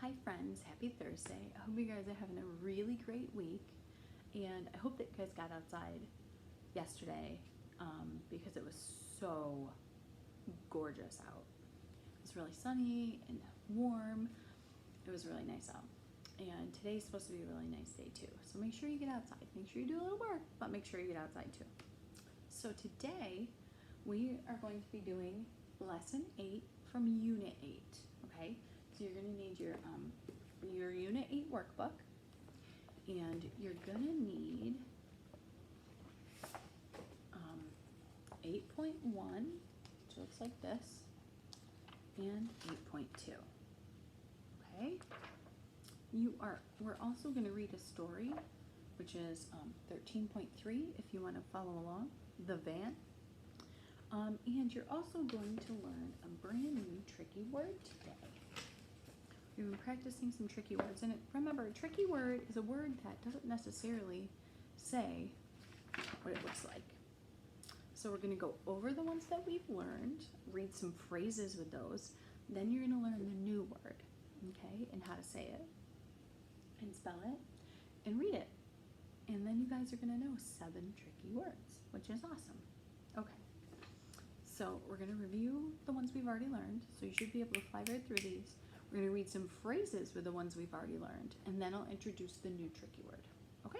Hi friends, happy Thursday. I hope you guys are having a really great week, and I hope that you guys got outside yesterday because it was so gorgeous out. It was really sunny and warm. It was really nice out. And today's supposed to be a really nice day too. So make sure you get outside. Make sure you do a little work, but make sure you get outside too. So today we are going to be doing lesson 8 from unit 8, okay? So you're going to need your unit 8 workbook, and you're going to need 8.1, which looks like this, and 8.2. Okay? We're also going to read a story, which is 13.3 if you want to follow along, The Van. And you're also going to learn a brand new tricky word today. We've been practicing some tricky words, and remember, a tricky word is a word that doesn't necessarily say what it looks like. So we're going to go over the ones that we've learned, read some phrases with those, then you're going to learn the new word, okay, and how to say it, and spell it, and read it. And then you guys are going to know 7 tricky words, which is awesome. Okay, so we're going to review the ones we've already learned, so you should be able to fly right through these. We're going to read some phrases with the ones we've already learned, and then I'll introduce the new tricky word, okay?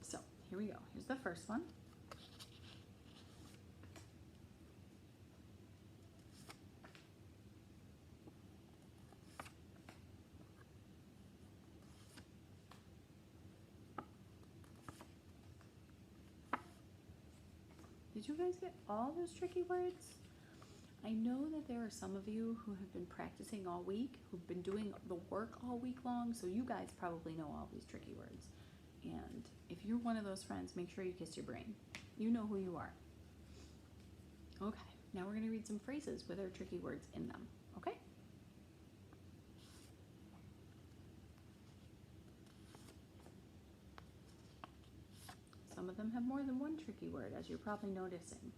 So here we go. Here's the first one. Did you guys get all those tricky words? I know that there are some of you who have been practicing all week, who've been doing the work all week long, so you guys probably know all these tricky words. And if you're one of those friends, make sure you kiss your brain. You know who you are. Okay, now we're going to read some phrases with our tricky words in them, okay? Some of them have more than one tricky word, as you're probably noticing.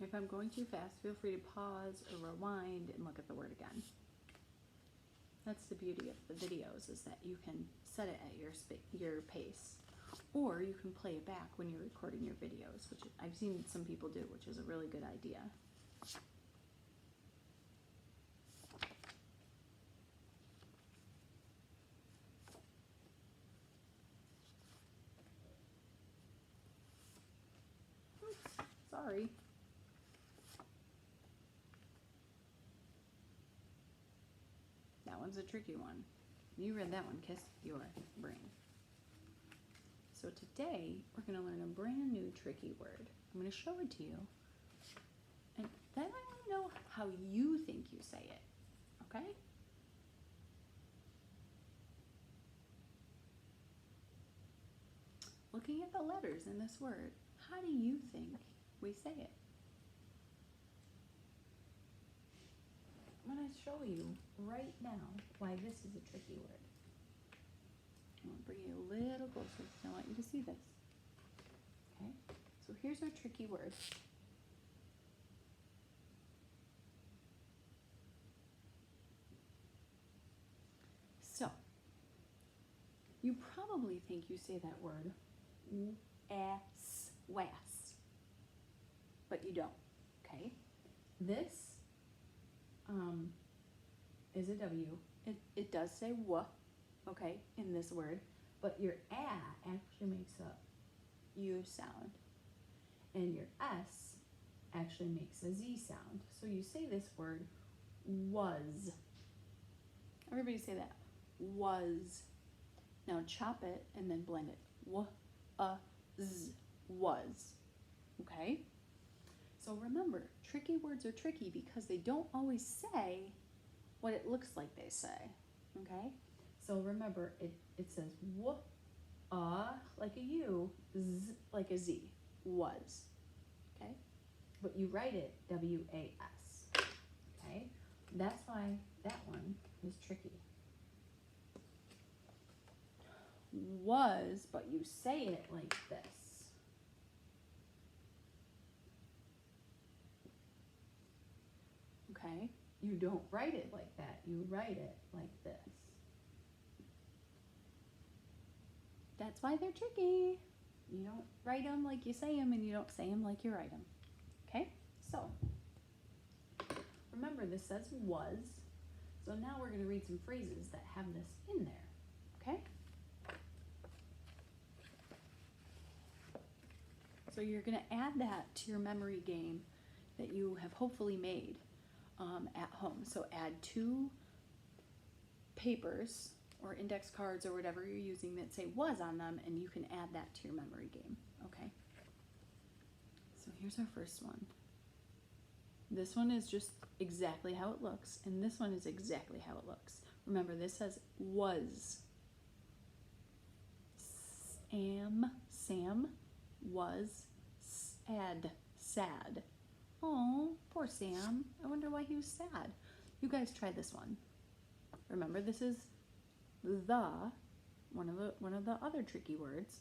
If I'm going too fast, feel free to pause or rewind and look at the word again. That's the beauty of the videos, is that you can set it at your pace, or you can play it back when you're recording your videos, which I've seen some people do, which is a really good idea. Oops, sorry. That one's a tricky one. You read that one, kiss your brain. So today, we're going to learn a brand new tricky word. I'm going to show it to you, and then I want to know how you think you say it, okay? Looking at the letters in this word, how do you think we say it? I'm going to show you right now why this is a tricky word. I'm going to bring you a little closer because I want you to see this. Okay, so here's our tricky word. So, you probably think you say that word was, but you don't, okay? This is a W. It does say w, okay, in this word, but your a actually makes a U sound, and your S actually makes a Z sound. So you say this word was. Everybody say that. Was. Now chop it and then blend it. W-a-z, was. Okay? So remember, tricky words are tricky because they don't always say what it looks like they say. Okay? So remember, it says like a U, Z like a Z, was. Okay? But you write it W-A-S. Okay? That's why that one is tricky. Was, but you say it like this. Okay? You don't write it like that. You write it like this. That's why they're tricky. You don't write them like you say them, and you don't say them like you write them. Okay? So, remember this says was. So now we're going to read some phrases that have this in there. Okay? So you're going to add that to your memory game that you have hopefully made at home. So add 2 papers or index cards or whatever you're using that say was on them, and you can add that to your memory game. Okay? So here's our first one. This one is just exactly how it looks, and this one is exactly how it looks. Remember, this says was. Sam was sad. Oh, poor Sam. I wonder why he was sad. You guys try this one. Remember, this is one of the other tricky words.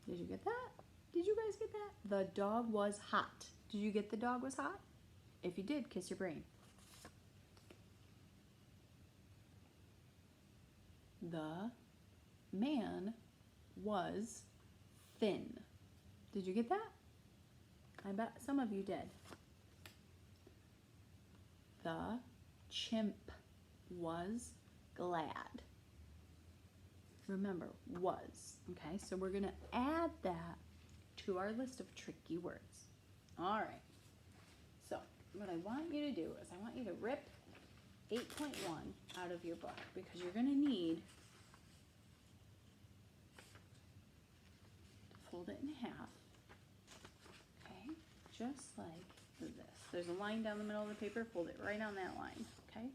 Did you get that? Did you guys get that? The dog was hot. Did you get the dog was hot? If you did, kiss your brain. The man was thin. Did you get that? I bet some of you did. The chimp was glad. Remember, was. Okay, so we're going to add that to our list of tricky words. All right. So what I want you to do is I want you to rip 8.1 out of your book because you're going to need to fold it in half. Okay, just like this. There's a line down the middle of the paper. Fold it right on that line. Okay,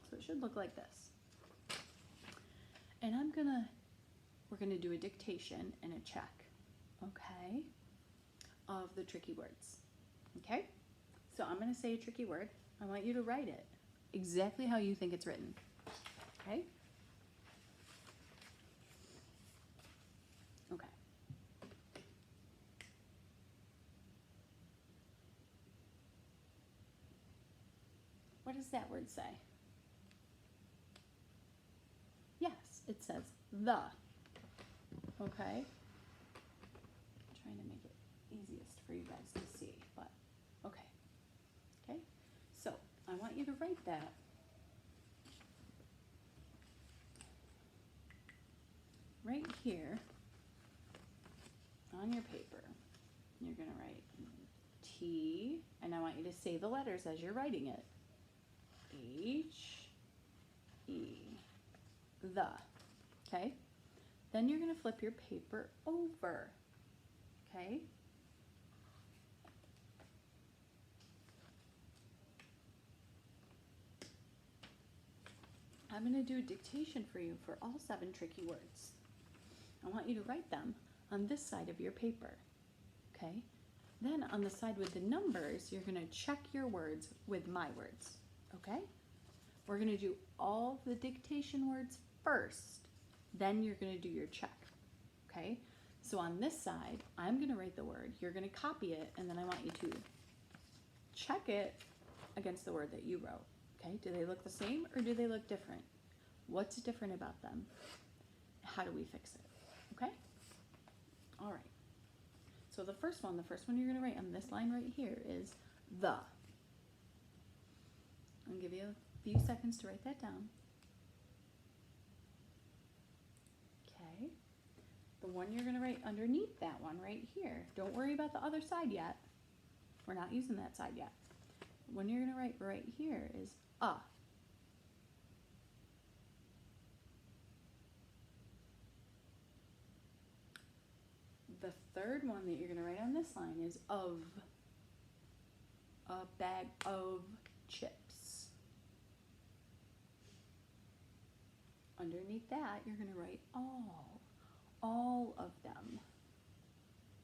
so it should look like this. And we're gonna do a dictation and a check, okay, of the tricky words. Okay, so I'm gonna say a tricky word. I want you to write it exactly how you think it's written. Okay. Okay. What does that word say? Yes, it says the. Okay. I'm trying to make it easiest for you guys to see, but okay. Okay. So I want you to write that right here on your paper. You're going to write T, and I want you to say the letters as you're writing it. H, E, the. Okay? Then you're going to flip your paper over. Okay? I'm going to do a dictation for you for all 7 tricky words. I want you to write them on this side of your paper. Okay? Then on the side with the numbers, you're going to check your words with my words. Okay? We're going to do all the dictation words first. Then you're going to do your check. Okay? So on this side, I'm going to write the word. You're going to copy it, and then I want you to check it against the word that you wrote. Okay? Do they look the same or do they look different? What's different about them? How do we fix it? Okay? All right. So the first one you're going to write on this line right here is the. I'll give you a few seconds to write that down. Okay. The one you're going to write underneath that one right here. Don't worry about the other side yet. We're not using that side yet. The one you're going to write right here is a. The third one that you're going to write on this line is of. A bag of chips. Underneath that, you're going to write all of them,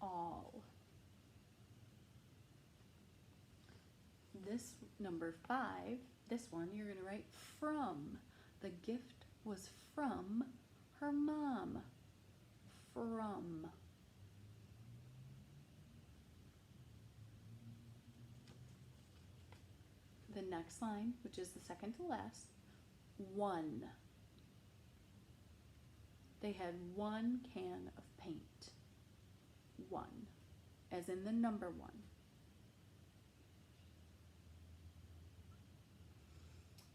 all. This number 5, this one, you're going to write from. The gift was from her mom, from. The next line, which is the second to last, 1. They had 1 can of paint. 1, as in the number 1.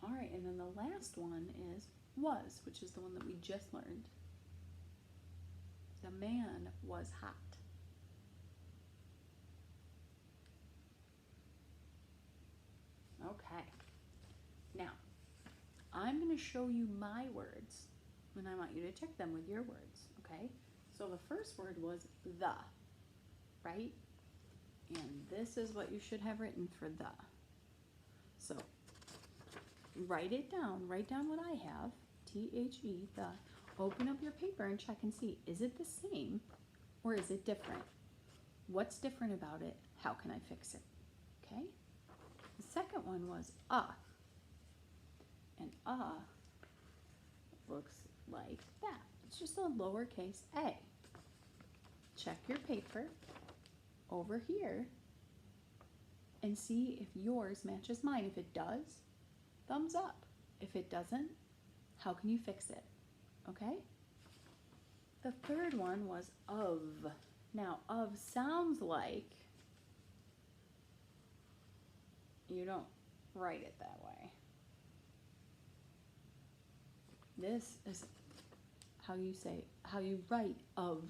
All right, and then the last one is was, which is the one that we just learned. The man was hot. Okay, now I'm going to show you my words, and I want you to check them with your words, okay? So the first word was the, right? And this is what you should have written for the. So write it down, write down what I have, T-H-E, the. Open up your paper and check and see, is it the same or is it different? What's different about it? How can I fix it? Okay? The second one was and looks like that. It's just a lowercase a. Check your paper over here and see if yours matches mine. If it does, thumbs up. If it doesn't, how can you fix it? Okay? The third one was of. Now, of sounds like you don't write it that way. This is how you write of.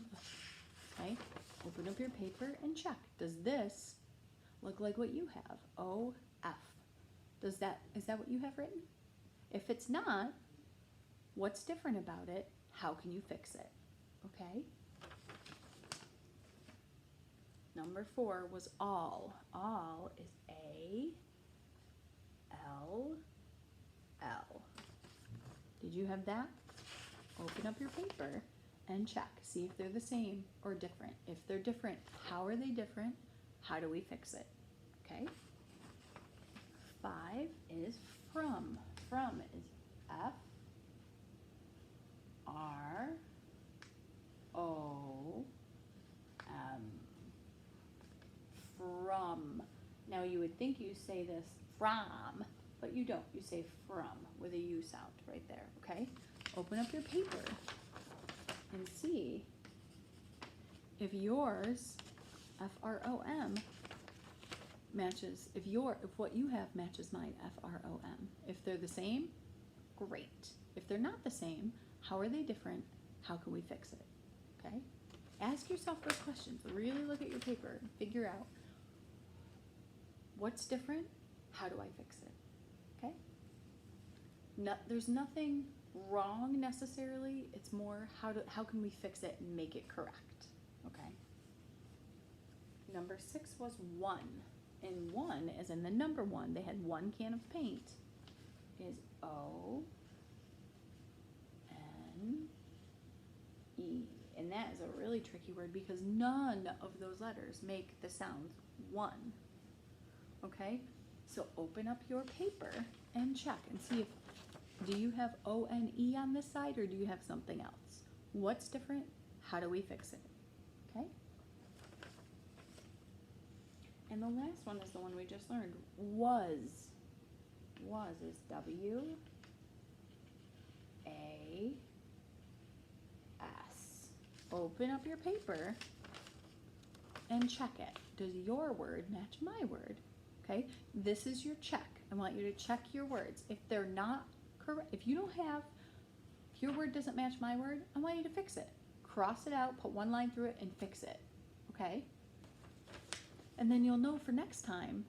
Okay? Open up your paper and check. Does this look like what you have? O-F. Is that what you have written? If it's not, what's different about it? How can you fix it? Okay? Number 4 was all. All is A-L-L. Did you have that? Open up your paper and check. See if they're the same or different. If they're different, how are they different? How do we fix it? Okay? 5 is from. From is F-R-O-M. From. Now you would think you say this from, but you don't. You say from with a U sound right there, okay? Open up your paper and see if yours, F-R-O-M, matches, if what you have matches mine, F-R-O-M. If they're the same, great. If they're not the same, how are they different? How can we fix it? Okay? Ask yourself those questions. Really look at your paper and figure out what's different, how do I fix it? Okay? There's nothing wrong necessarily. It's more how can we fix it and make it correct? Okay? Number 6 was 1. And 1, as in the number 1, they had 1 can of paint, is O-N-E. And that is a really tricky word because none of those letters make the sound 1. Okay? So open up your paper and check and see if, do you have O-N-E on this side or do you have something else? What's different? How do we fix it? Okay? And the last one is the one we just learned, was. Was is W-A-S. Open up your paper and check it. Does your word match my word? Okay, this is your check. I want you to check your words. If they're not correct, if your word doesn't match my word, I want you to fix it. Cross it out, put 1 line through it, and fix it. Okay? And then you'll know for next time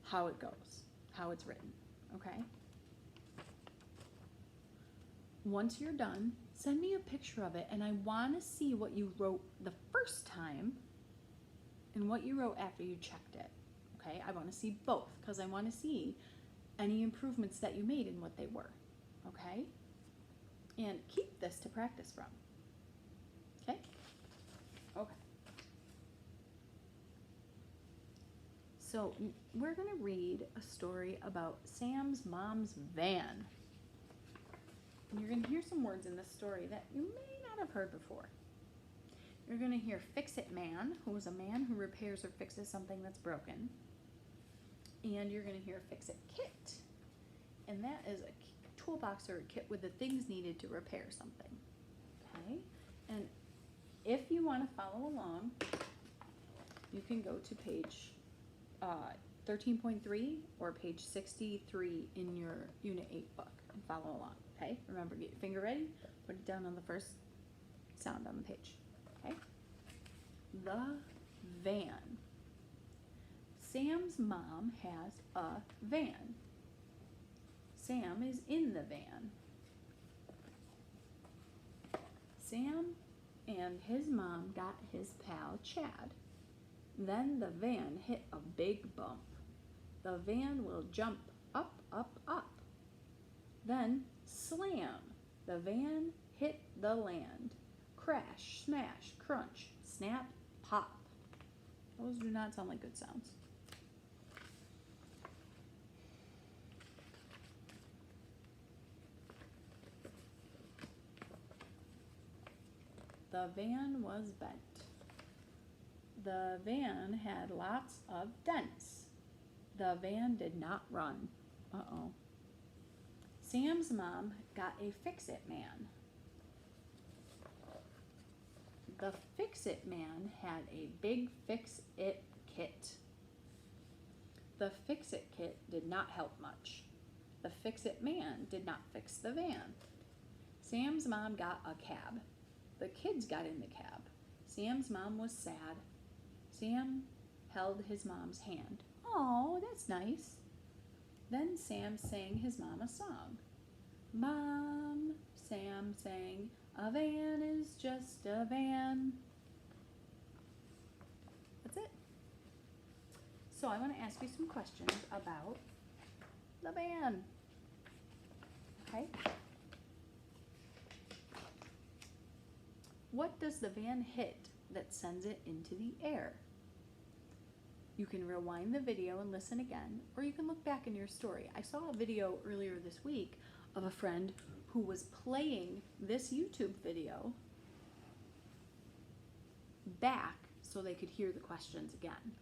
how it goes, how it's written, okay? once you're done, send me a picture of it, and I want to see what you wrote the first time and what you wrote after you checked it. Okay, I want to see both because I want to see any improvements that you made and what they were. Okay, and keep this to practice from. Okay. Okay. So we're going to read a story about Sam's mom's van. And you're going to hear some words in this story that you may not have heard before. You're going to hear Fix-It Man, who is a man who repairs or fixes something that's broken. And you're going to hear Fix-It Kit. And that is a toolbox or a kit with the things needed to repair something. Okay? And if you want to follow along, you can go to page 13.3 or page 63 in your Unit 8 book and follow along. Okay? Remember, get your finger ready. Put it down on the first sound on the page. Okay? The van. Sam's mom has a van. Sam is in the van. Sam and his mom got his pal Chad. Then the van hit a big bump. The van will jump up, up, up. Then slam. The van hit the land. Crash, smash, crunch, snap, pop. Those do not sound like good sounds. The van was bent. The van had lots of dents. The van did not run. Uh-oh. Sam's mom got a Fix-It Man. The Fix-It Man had a big Fix-It Kit. The Fix-It Kit did not help much. The Fix-It Man did not fix the van. Sam's mom got a cab. The kids got in the cab. Sam's mom was sad. Sam held his mom's hand. Oh, that's nice. Then Sam sang his mom a song. Mom, Sam sang, a van is just a van. That's it. So I want to ask you some questions about the van. Okay? What does the van hit that sends it into the air? You can rewind the video and listen again, or you can look back in your story. I saw a video earlier this week of a friend who was playing this YouTube video back so they could hear the questions again.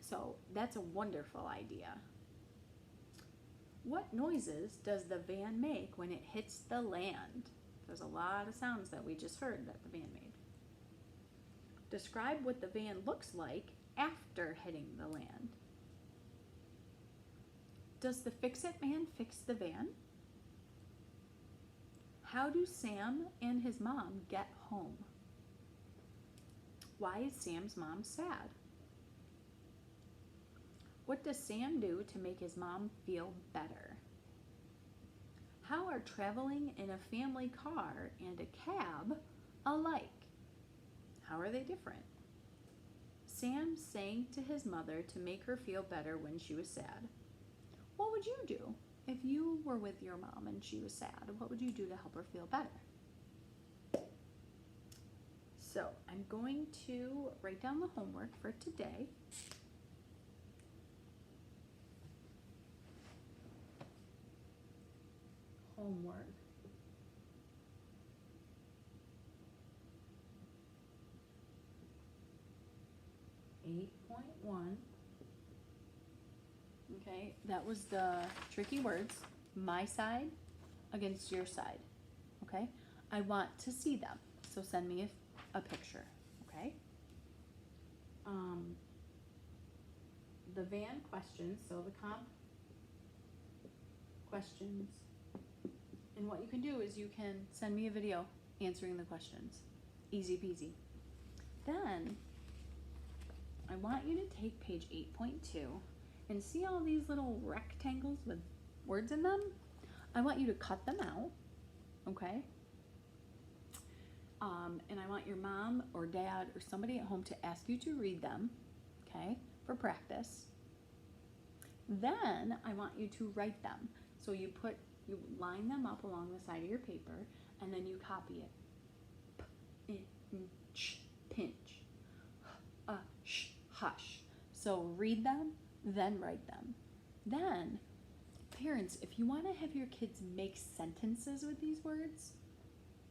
So that's a wonderful idea. What noises does the van make when it hits the land? There's a lot of sounds that we just heard that the van made. Describe what the van looks like after hitting the land. Does the Fix-It Man fix the van? How do Sam and his mom get home? Why is Sam's mom sad? What does Sam do to make his mom feel better? How are traveling in a family car and a cab alike? How are they different? Sam sang to his mother to make her feel better when she was sad. What would you do if you were with your mom and she was sad? What would you do to help her feel better? So I'm going to write down the homework for today. Homework. Okay, that was the tricky words. My side against your side. Okay, I want to see them, so send me a picture. Okay. The van questions. So the comp questions. And what you can do is you can send me a video answering the questions. Easy peasy. Then I want you to take page 8.2 and see all these little rectangles with words in them. I want you to cut them out, okay? And I want your mom or dad or somebody at home to ask you to read them, okay, for practice. Then I want you to write them. So you line them up along the side of your paper, and then you copy it. P-in-ch, pinch. Sh, hush. So read them, then write them. Then, parents, if you want to have your kids make sentences with these words,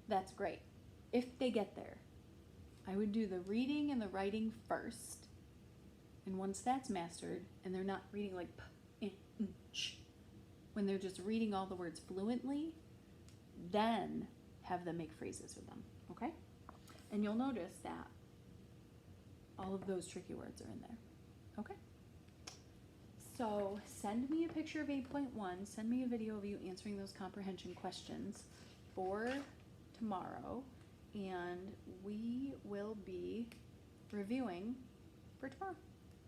that's great. If they get there, I would do the reading and the writing first. And once that's mastered, and they're not reading like p-in-ch, when they're just reading all the words fluently, then have them make phrases with them, okay? And you'll notice that all of those tricky words are in there, okay? So send me a picture of 8.1, send me a video of you answering those comprehension questions for tomorrow, and we will be reviewing for tomorrow,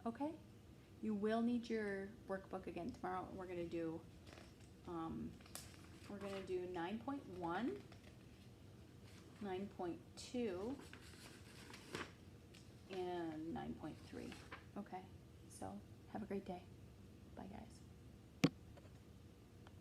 okay? You will need your workbook again tomorrow. We're gonna do 9.1, 9.2, and 9.3. Okay, so have a great day. Bye, guys.